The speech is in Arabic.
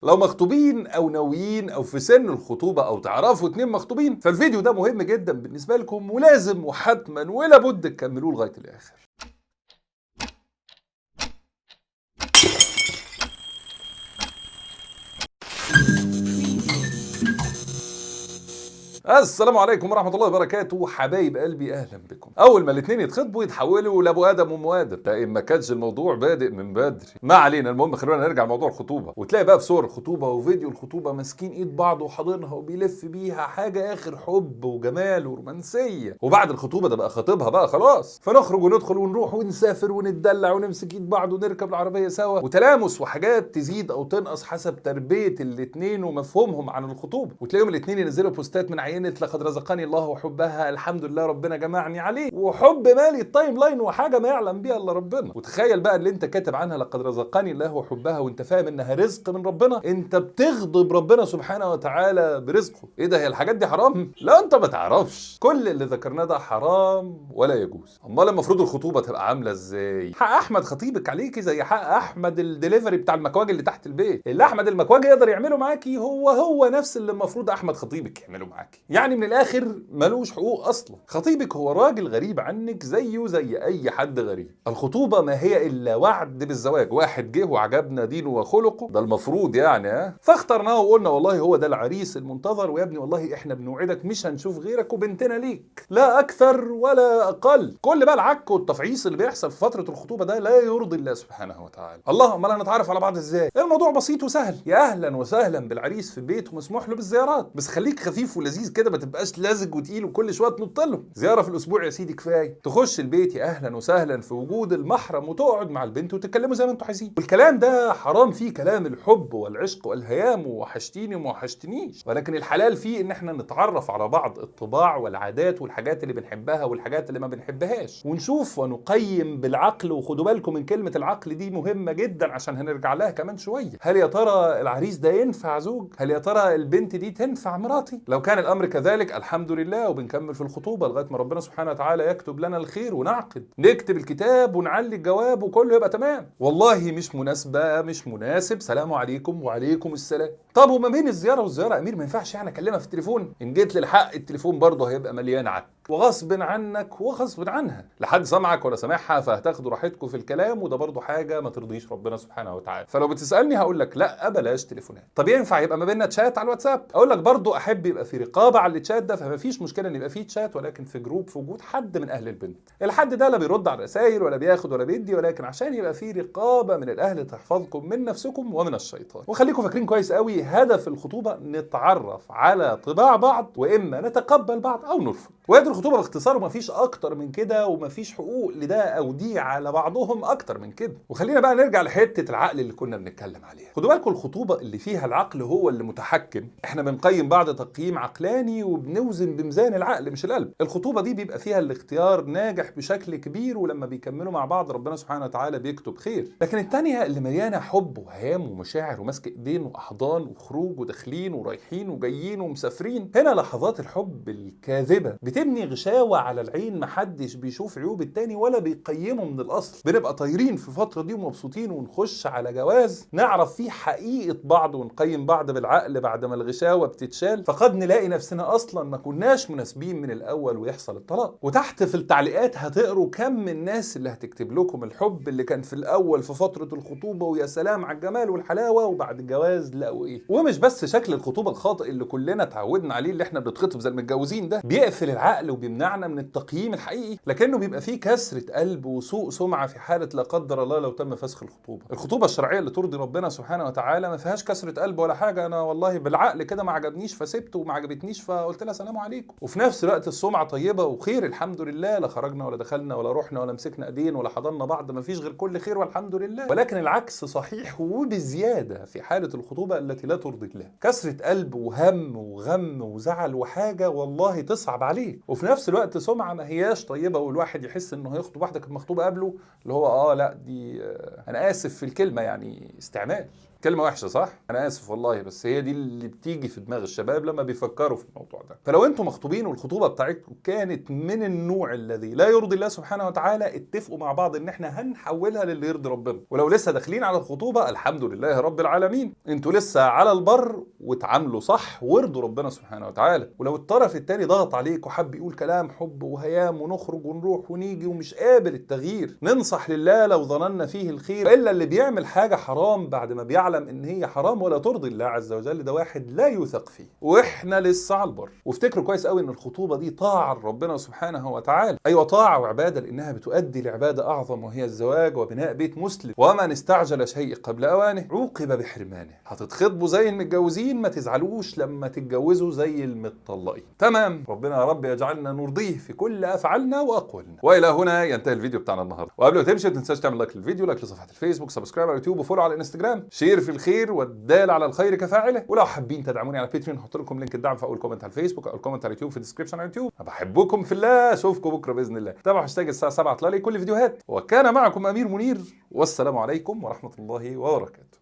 لو مخطوبين او ناويين او في سن الخطوبه او تعرفوا اتنين مخطوبين، فالفيديو ده مهم جدا بالنسبه لكم ولازم وحتما ولا بد تكملوه لغايه الاخر. السلام عليكم ورحمة الله وبركاته حبايب قلبي، أهلا بكم. أول ما الاتنين يتخطبوا يتحولوا لأبو آدم وأم آدم، ده إن ما كانش الموضوع بادئ من بدري. ما علينا، المهم خلونا نرجع لموضوع الخطوبة. وتلاقي بقى في صور الخطوبة وفيديو الخطوبة ماسكين إيد بعض وحاضنها وبيلف بيها، حاجة آخر حب وجمال ورومانسية. وبعد الخطوبة ده بقى خطيبها بقى خلاص، فنخرج وندخل ونروح ونسافر ونتدلع ونمسك إيد بعض ونركب العربية سوا، وتلامس وحاجات تزيد أو تنقص حسب تربية الاتنين ومفهومهم عن الخطوبة. وتلاقيهم الاتنين ينزلوا بوستات من عينة لقد رزقني الله حبها، الحمد لله ربنا جمعني عليه، وحب مالي التايم لاين وحاجه ما يعلم بيها الا ربنا. وتخيل بقى اللي انت كاتب عنها لقد رزقني الله حبها وانت فاهم انها رزق من ربنا، انت بتغضب ربنا سبحانه وتعالى برزقه. ايه ده، هي الحاجات دي حرام؟ لا انت ما تعرفش، كل اللي ذكرناه ده حرام ولا يجوز. امال المفروض الخطوبه تبقى عامله ازاي؟ حق احمد خطيبك عليكي زي حق احمد الدليفري بتاع المكواجي اللي تحت البيت. اللي احمد المكواجي يقدر يعمله معاكي هو نفس اللي المفروض احمد خطيبك يعمله معاكي. يعني من الاخر ملوش حقوق اصلا. خطيبك هو راجل غريب عنك زيه زي اي حد غريب. الخطوبه ما هي الا وعد بالزواج، واحد جه وعجبنا دينه وخلقه، ده المفروض يعني فاخترناه وقلنا والله هو ده العريس المنتظر، ويا ابني والله احنا بنوعدك مش هنشوف غيرك وبنتنا ليك، لا اكثر ولا اقل. كل بقى العك والتفعيص اللي بيحصل في فتره الخطوبه ده لا يرضي الله سبحانه وتعالى. الله، امال هنتعرف على بعض ازاي؟ الموضوع بسيط وسهل. يا اهلا وسهلا بالعريس في البيت ومسموح له بالزيارات، بس خليك خفيف ولذيذ كده، ما تبقاش لازج وتقيل وكل شويه تنط له. زياره في الاسبوع يا سيدي كفايه. تخش البيت يا اهلا وسهلا في وجود المحرم وتقعد مع البنت وتتكلموا زي ما انتوا عايزين. والكلام ده حرام فيه كلام الحب والعشق والهيام ووحشتيني وما وحشتنيش، ولكن الحلال فيه ان احنا نتعرف على بعض الطباع والعادات والحاجات اللي بنحبها والحاجات اللي ما بنحبهاش، ونشوف ونقيم بالعقل. وخدوا بالكم من كلمه العقل دي، مهمه جدا عشان هنرجع لها كمان شويه. هل يا ترى العريس ده ينفع زوج؟ هل يا ترى البنت دي تنفع مراتي؟ لو كان الامر كذلك الحمد لله، وبنكمل في الخطوبه لغايه ما ربنا سبحانه وتعالى يكتب لنا الخير ونعقد، نكتب الكتاب ونعلي الجواب وكله يبقى تمام. والله مش مناسبه، مش مناسب، سلام عليكم وعليكم السلام. طب وما بين الزياره والزياره امير ما ينفعش يعني اكلمها في التليفون؟ ان جيت للحق التليفون برضه هيبقى مليان عك، وغصب عنك وغصب عنها، لا حد سمعك ولا سامعها، فهتاخدوا راحتكم في الكلام، وده برضه حاجه ما ترضيش ربنا سبحانه وتعالى. فلو بتسالني هقول لك لا بلاش تليفونات. طب ينفع يبقى ما بيننا تشات على الواتساب؟ اقول لك برضه احب يبقى في رقابه على التشات ده، فما فيش مشكله ان يبقى في تشات، ولكن في جروب في وجود حد من اهل البنت. الحد ده لا بيرد على الرسائل ولا بياخد ولا بيدي، ولكن عشان يبقى في رقابه من الاهل تحفظكم من نفسكم ومن الشيطان. وخليكم فاكرين كويس قوي، هدف الخطوبه نتعرف على طباع بعض، واما نتقبل بعض او نرفض. وهي دي الخطوبه باختصار، ومفيش اكتر من كده، ومفيش حقوق لده او دي على بعضهم اكتر من كده. وخلينا بقى نرجع لحته العقل اللي كنا بنتكلم عليها. خدوا بالكم، الخطوبه اللي فيها العقل هو اللي متحكم. احنا بنقيم بعض تقييم عقلاني وبنوزن بميزان العقل مش القلب. الخطوبه دي بيبقى فيها الاختيار ناجح بشكل كبير، ولما بيكملوا مع بعض ربنا سبحانه وتعالى بيكتب خير. لكن الثانيه اللي مليانه حب وهيام ومشاعر ومسك ايدين واحضان وخروج وداخلين ورايحين وجايين ومسافرين، هنا لحظات الحب الكاذبه بتبني غشاوه على العين، محدش بيشوف عيوب التاني ولا بيقيمه من الاصل. بنبقى طايرين في الفتره دي ومبسوطين، ونخش على جواز نعرف فيه حقيقه بعض ونقيم بعض بالعقل بعد ما الغشاوه بتتشال، فقد نلاقي نفسنا اصلا ما كناش مناسبين من الاول ويحصل الطلاق. وتحت في التعليقات هتقروا كم من الناس اللي هتكتب لكم الحب اللي كان في الاول في فتره الخطوبه، ويا سلام على الجمال والحلاوه، وبعد الجواز لقوا ايه. ومش بس شكل الخطوبه الخاطئ اللي كلنا اتعودنا عليه، اللي احنا بنتخطب زي المتجوزين ده، بيقفل العقل وبيمنعنا من التقييم الحقيقي، لكنه بيبقى فيه كسره قلب وسوء سمعه في حاله لا قدر الله لو تم فسخ الخطوبه. الخطوبه الشرعيه اللي ترضي ربنا سبحانه وتعالى ما فيهاش كسره قلب ولا حاجه. انا والله بالعقل كده ما عجبنيش فسبته، وما عجبتنيش فقلت لها سلام عليكم، وفي نفس الوقت السمعه طيبه وخير الحمد لله، لا خرجنا ولا دخلنا ولا رحنا ولا مسكنا ايدين ولا حضنا بعض، ما فيش غير كل خير والحمد لله. ولكن العكس صحيح وبزياده في حاله الخطوبه التي لا ترضي الله، كسره قلب وهم وغم وزعل وحاجه والله تصعب عليه، وفي نفس الوقت سمعه ما هياش طيبه، والواحد يحس انه هيخطب واحده كانت مخطوبه قبله، اللي هو لا دي انا اسف في الكلمه يعني استعمال. كلمه وحشه صح؟ انا اسف والله، بس هي دي اللي بتيجي في دماغ الشباب لما بيفكروا في الموضوع ده. فلو انتم مخطوبين والخطوبه بتاعتكم كانت من النوع الذي لا يرضي الله سبحانه وتعالى، اتفقوا مع بعض ان احنا هنحولها للي يرضي ربنا. ولو لسه داخلين على الخطوبه، الحمد لله رب العالمين، انتوا لسه على البر وتعاملوا صح وارضوا ربنا سبحانه وتعالى. ولو الطرف التاني ضغط عليك وحب يقول كلام حب وهيام ونخرج ونروح ونيجي ومش قابل التغيير، ننصح لله لو ظننا فيه الخير. الا اللي بيعمل حاجه حرام بعد ما بيعلم ان هي حرام ولا ترضي الله عز وجل، ده واحد لا يوثق فيه. واحنا لسه على البر. وافتكروا كويس قوي ان الخطوبه دي طاعه لربنا سبحانه وتعالى. ايوه طاعه وعباده، لانها بتؤدي لعباده اعظم وهي الزواج وبناء بيت مسلم. ومن استعجل شيء قبل اوانه عوقب بحرمانه. هتتخطبوا زي المتجوزين، ما تزعلوش لما تتجوزوا زي المتطلقين. تمام. ربنا يا رب يجعلنا نرضيه في كل افعالنا واقوالنا. والى هنا ينتهي الفيديو بتاعنا النهارده. وقبل ما تمشي ما تنساش تعمل لايك للفيديو، لايك لصفحه الفيسبوك، سبسكرايب على اليوتيوب، وفولو على الانستجرام، شير في الخير والدال على الخير كفاعله. ولو حابين تدعموني على باتريون هحط لكم لينك الدعم في اول كومنت على الفيسبوك او الكومنت على اليوتيوب في الديسكربشن على اليوتيوب. انا بحبكم في الله، اشوفكم بكره باذن الله. تابعوا هاشتاج الساعه 7 طلع لي كل فيديوهات. وكان معكم امير منير، والسلام عليكم ورحمه الله وبركاته.